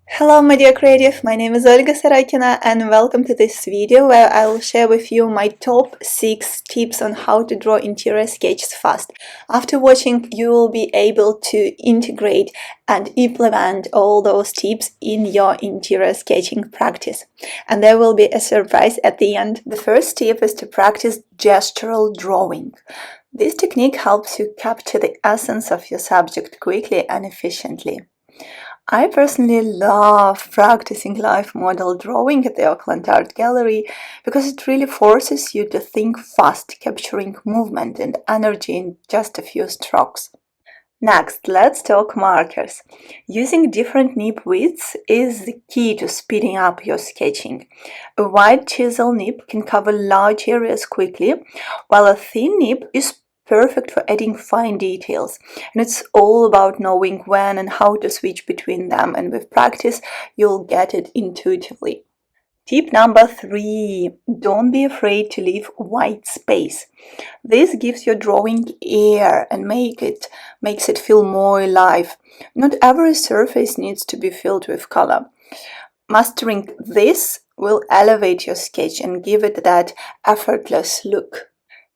Hello my dear creative, my name is Olga Sarakina and welcome to this video where I will share with you my top 6 tips on how to draw interior sketches fast. After watching, you will be able to integrate and implement all those tips in your interior sketching practice. And there will be a surprise at the end. The first tip is to practice gestural drawing. This technique helps you capture the essence of your subject quickly and efficiently. I personally love practicing live model drawing at the Auckland Art Gallery because it really forces you to think fast, capturing movement and energy in just a few strokes. Next, let's talk markers. Using different nib widths is the key to speeding up your sketching. A wide chisel nib can cover large areas quickly, while a thin nib is perfect for adding fine details. And it's all about knowing when and how to switch between them, and with practice, you'll get it intuitively. Tip number 3. Don't be afraid to leave white space. This gives your drawing air and makes it feel more alive. Not every surface needs to be filled with color. Mastering this will elevate your sketch and give it that effortless look.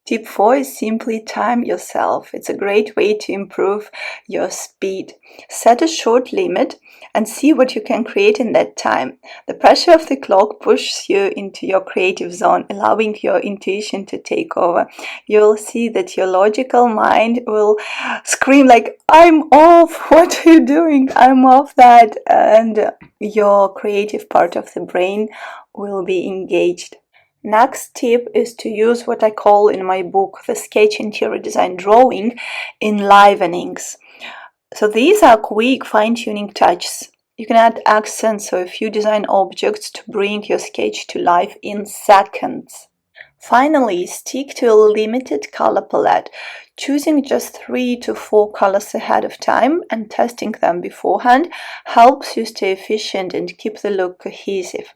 Tip 4 is simply time yourself. It's a great way to improve your speed. Set a short limit and see what you can create in that time. The pressure of the clock pushes you into your creative zone, allowing your intuition to take over. You'll see that your logical mind will scream like, I'm off, what are you doing? I'm off that. And your creative part of the brain will be engaged. Next tip is to use what I call in my book the sketch interior design drawing Enlivenings. So these are quick fine-tuning touches. You can add accents or a few design objects to bring your sketch to life in seconds. Finally, stick to a limited color palette, choosing just 3 to 4 colors ahead of time and testing them beforehand helps you stay efficient and keep the look cohesive.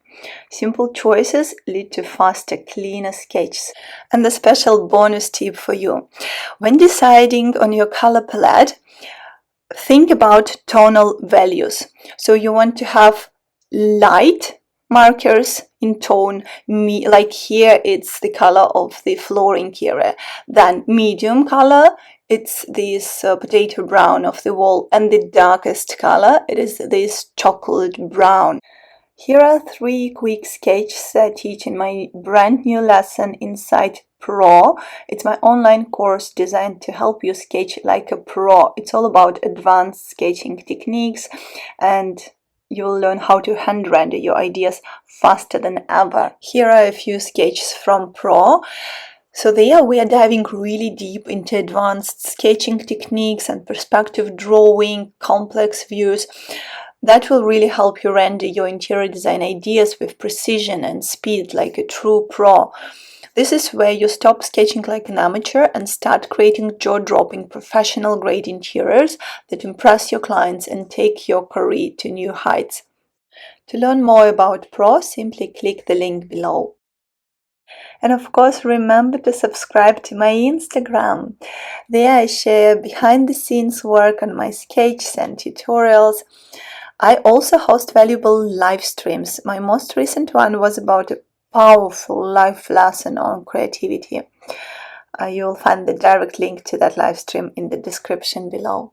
Simple choices lead to faster, cleaner sketches. And the special bonus tip for you. When deciding on your color palette, think about tonal values. So you want to have light markers in tone, like here it's the color of the flooring area, then medium color, it's this potato brown of the wall, and the darkest color, it is this chocolate brown. Here are 3 quick sketches I teach in my brand new lesson Inside Pro. It's my online course designed to help you sketch like a pro. It's all about advanced sketching techniques, and you'll learn how to hand render your ideas faster than ever. Here are a few sketches from Pro. So there we are diving really deep into advanced sketching techniques and perspective drawing, complex views. That will really help you render your interior design ideas with precision and speed like a true pro. This is where you stop sketching like an amateur and start creating jaw-dropping professional-grade interiors that impress your clients and take your career to new heights. To learn more about Pro, simply click the link below. And of course, remember to subscribe to my Instagram. There I share behind-the-scenes work on my sketches and tutorials. I also host valuable live streams. My most recent one was about a powerful life lesson on creativity. You'll find the direct link to that live stream in the description below.